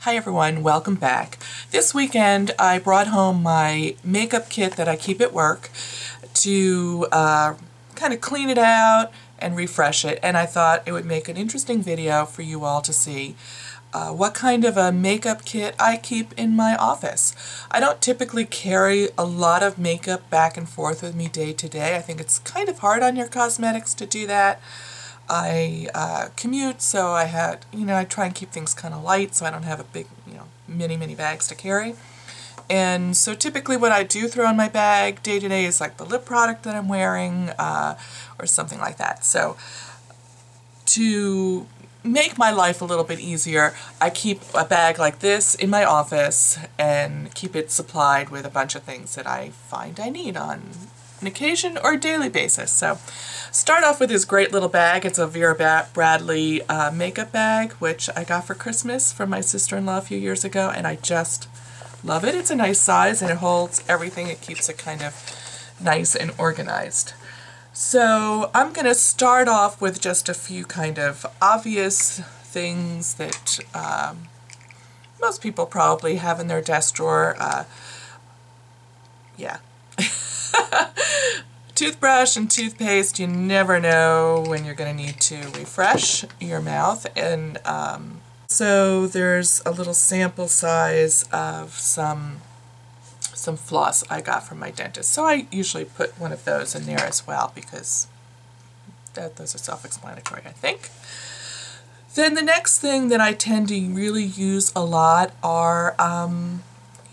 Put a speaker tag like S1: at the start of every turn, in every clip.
S1: Hi everyone, welcome back. This weekend I brought home my makeup kit that I keep at work to kind of clean it out and refresh it, and I thought it would make an interesting video for you all to see what kind of a makeup kit I keep in my office. I don't typically carry a lot of makeup back and forth with me day to day. I think it's kind of hard on your cosmetics to do that. I commute, so I try and keep things kind of light so I don't have a big, many bags to carry. And so typically what I do throw in my bag day to day is like the lip product that I'm wearing or something like that. So to make my life a little bit easier, I keep a bag like this in my office and keep it supplied with a bunch of things that I find I need on an occasion or a daily basis. So start off with this great little bag. It's a Vera Bradley makeup bag, which I got for Christmas from my sister-in-law a few years ago, and I just love it. It's a nice size and it holds everything. It keeps it kind of nice and organized. So I'm going to start off with just a few kind of obvious things that most people probably have in their desk drawer. Yeah. Toothbrush and toothpaste, you never know when you're going to need to refresh your mouth. And so there's a little sample size of some floss I got from my dentist. So I usually put one of those in there as well because those are self-explanatory, I think. Then the next thing that I tend to really use a lot are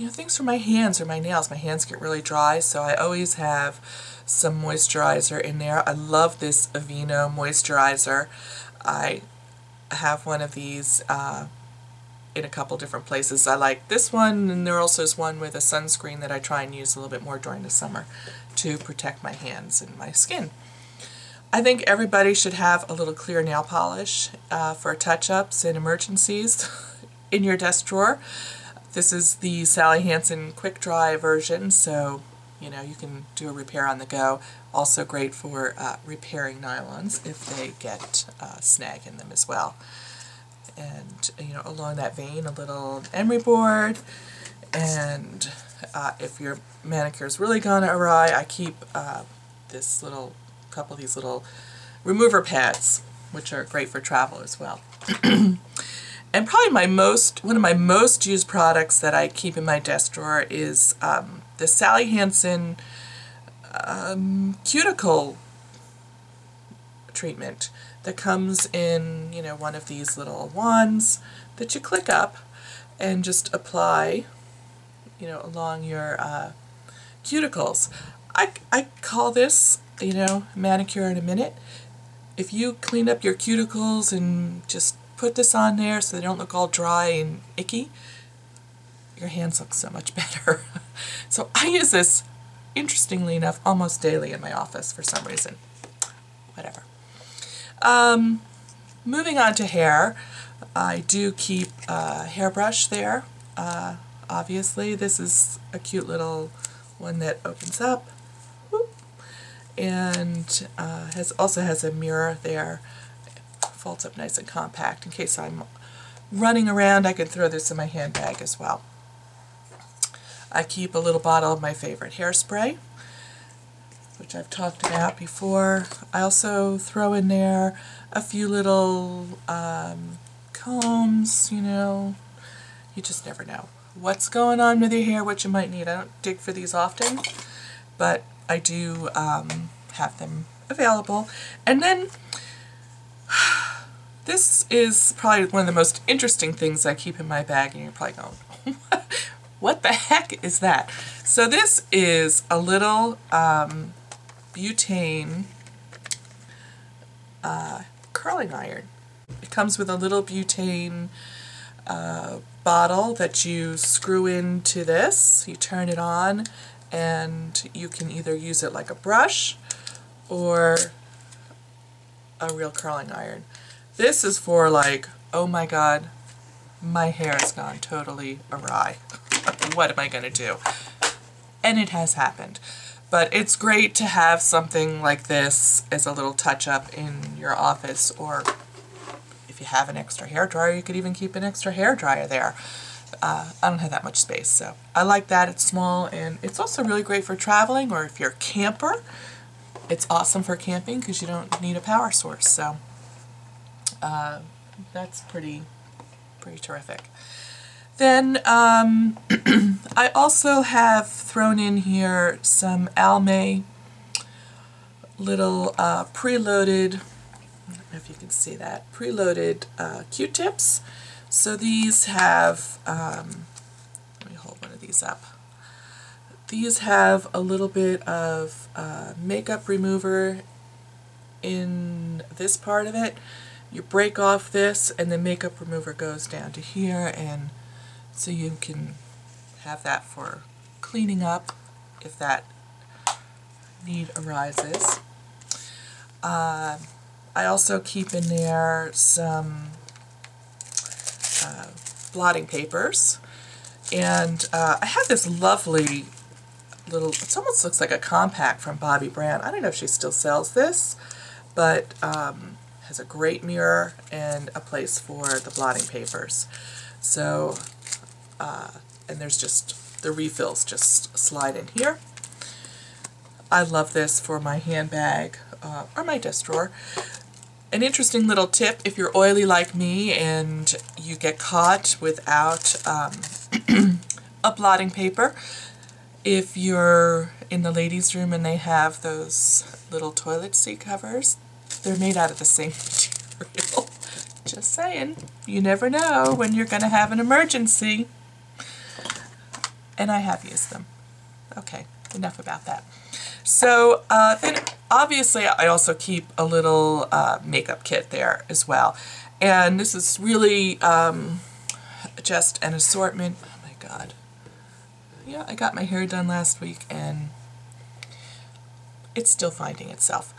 S1: things for my hands or my nails. My hands get really dry, so I always have some moisturizer in there. I love this Aveeno moisturizer. I have one of these in a couple different places. I like this one, and there also is one with a sunscreen that I try and use a little bit more during the summer to protect my hands and my skin. I think everybody should have a little clear nail polish for touch-ups and emergencies in your desk drawer. This is the Sally Hansen quick dry version, so you can do a repair on the go. Also great for repairing nylons if they get snag in them as well. And along that vein, a little emery board, and if your manicure is really gone awry, I keep this couple of these little remover pads, which are great for travel as well. And probably one of my most used products that I keep in my desk drawer is the Sally Hansen cuticle treatment that comes in, one of these little wands that you click up and just apply, along your cuticles. I call this, manicure in a minute. If you clean up your cuticles and just put this on there so they don't look all dry and icky, your hands look so much better. So I use this, interestingly enough, almost daily in my office for some reason. Whatever. Moving on to hair, I do keep a hairbrush there. Obviously, this is a cute little one that opens up. Whoop, and also has a mirror there. Folds up nice and compact. In case I'm running around, I can throw this in my handbag as well. I keep a little bottle of my favorite hairspray, which I've talked about before. I also throw in there a few little combs, you just never know what's going on with your hair, what you might need. I don't dig for these often, but I do have them available. And then this is probably one of the most interesting things I keep in my bag, and you're probably going, what the heck is that? So this is a little butane curling iron. It comes with a little butane bottle that you screw into this. You turn it on, and you can either use it like a brush or a real curling iron. This is for like, oh my god, my hair has gone totally awry. What am I going to do? And it has happened. But it's great to have something like this as a little touch-up in your office, or if you have an extra hair dryer, you could even keep an extra hair dryer there. I don't have that much space, so I like that. It's small, and it's also really great for traveling, or if you're a camper, it's awesome for camping because you don't need a power source. So that's pretty terrific. Then I also have thrown in here some Almay little preloaded, I don't know if you can see that, preloaded Q-tips. So these have, let me hold one of these up. These have a little bit of makeup remover in this part of it. You break off this and the makeup remover goes down to here, and so you can have that for cleaning up if that need arises. I also keep in there some blotting papers, and I have this lovely little, it almost looks like a compact from Bobbi Brown. I don't know if she still sells this, but has a great mirror and a place for the blotting papers. So, and there's just, the refills just slide in here. I love this for my handbag or my desk drawer. An interesting little tip, if you're oily like me and you get caught without a blotting paper, if you're in the ladies' room and they have those little toilet seat covers, they're made out of the same material. Just saying, you never know when you're going to have an emergency. And I have used them. Okay, enough about that. So then obviously I also keep a little makeup kit there as well. And this is really just an assortment. Oh my god. Yeah, I got my hair done last week and it's still finding itself.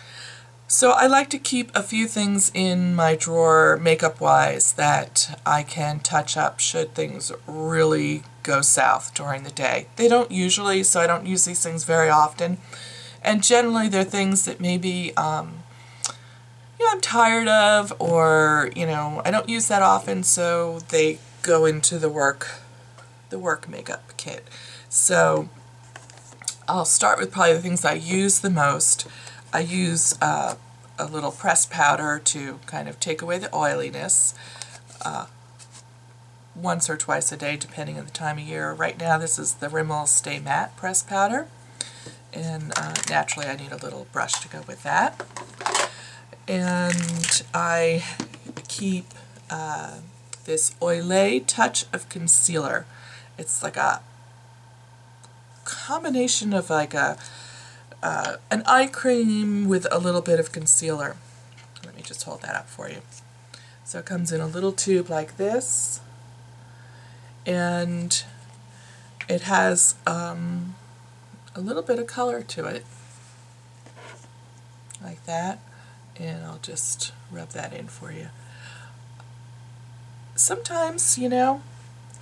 S1: So I like to keep a few things in my drawer makeup-wise that I can touch up should things really go south during the day. They don't usually, so I don't use these things very often. And generally they're things that maybe you know, I'm tired of, or you know, I don't use that often, so they go into the work makeup kit. So I'll start with probably the things I use the most. I use a little pressed powder to kind of take away the oiliness once or twice a day, depending on the time of year. Right now this is the Rimmel Stay Matte pressed powder, and naturally I need a little brush to go with that. And I keep this Olay Touch of Concealer. It's like a combination of like an eye cream with a little bit of concealer. Let me just hold that up for you. So it comes in a little tube like this, and it has a little bit of color to it, like that, and I'll just rub that in for you. Sometimes, you know,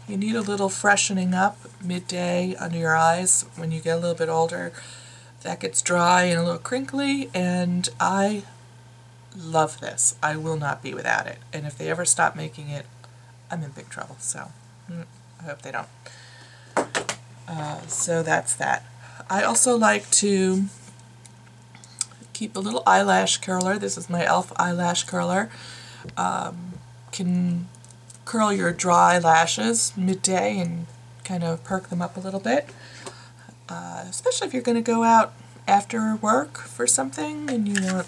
S1: you need a little freshening up midday under your eyes when you get a little bit older. That gets dry and a little crinkly, and I love this. I will not be without it. And if they ever stop making it, I'm in big trouble, so I hope they don't. So that's that. I also like to keep a little eyelash curler. This is my e.l.f. eyelash curler. Can curl your dry lashes midday and kind of perk them up a little bit. Especially if you're going to go out after work for something and you want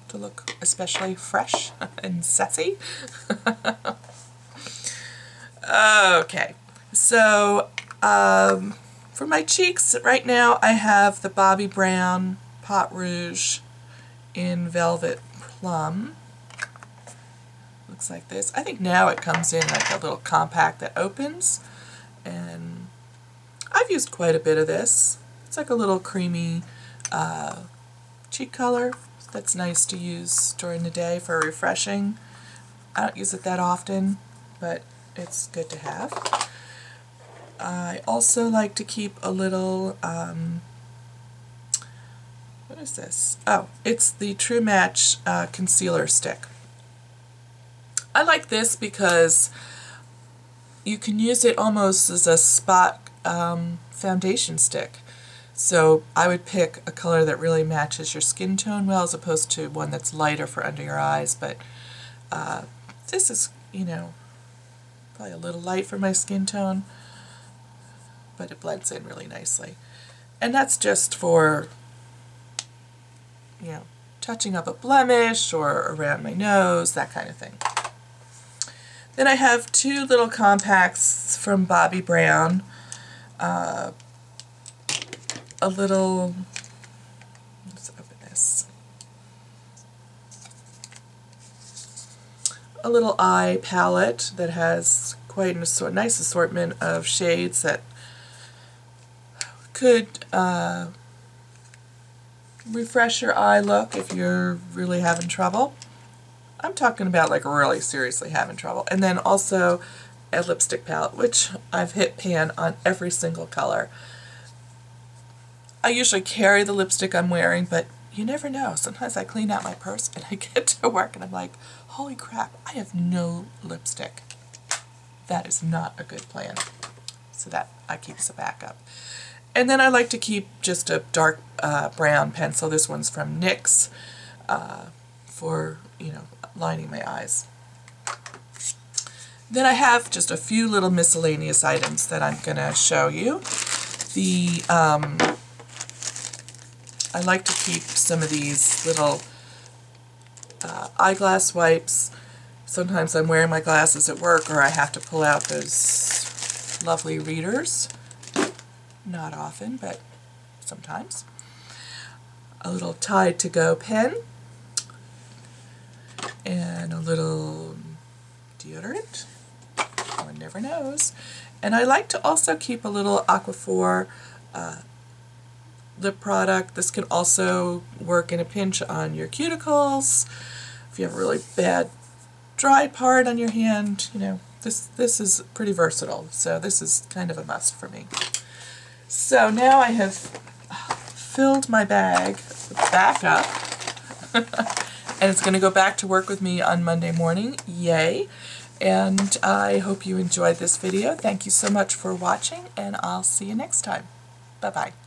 S1: to look especially fresh and sassy. Okay, so for my cheeks right now I have the Bobbi Brown Pot Rouge in Velvet Plum. Looks like this. I think now it comes in like a little compact that opens, and I've used quite a bit of this. It's like a little creamy cheek color that's nice to use during the day for refreshing. I don't use it that often, but it's good to have. I also like to keep a little, what is this? Oh, it's the True Match concealer stick. I like this because you can use it almost as a spot foundation stick. So I would pick a color that really matches your skin tone well, as opposed to one that's lighter for under your eyes. But this is, you know, probably a little light for my skin tone, but it blends in really nicely. And that's just for, you know, touching up a blemish or around my nose, that kind of thing. Then I have two little compacts from Bobbi Brown. A little, let's open this, a little eye palette that has quite a nice assortment of shades that could refresh your eye look if you're really having trouble. I'm talking about like really seriously having trouble. And then also a lipstick palette, which I've hit pan on every single color. I usually carry the lipstick I'm wearing, but you never know. Sometimes I clean out my purse and I get to work and I'm like, holy crap, I have no lipstick. That is not a good plan. So that I keep as a backup. And then I like to keep just a dark brown pencil. This one's from NYX for, you know, lining my eyes. Then I have just a few little miscellaneous items that I'm going to show you. I like to keep some of these little eyeglass wipes. Sometimes I'm wearing my glasses at work or I have to pull out those lovely readers. Not often, but sometimes. A little Tide to Go pen. And a little deodorant. One never knows. And I like to also keep a little Aquaphor lip product. This can also work in a pinch on your cuticles. If you have a really bad dry part on your hand, you know, this is pretty versatile. So this is kind of a must for me. So now I have filled my bag back up. And it's going to go back to work with me on Monday morning. Yay! And I hope you enjoyed this video. Thank you so much for watching, and I'll see you next time. Bye-bye.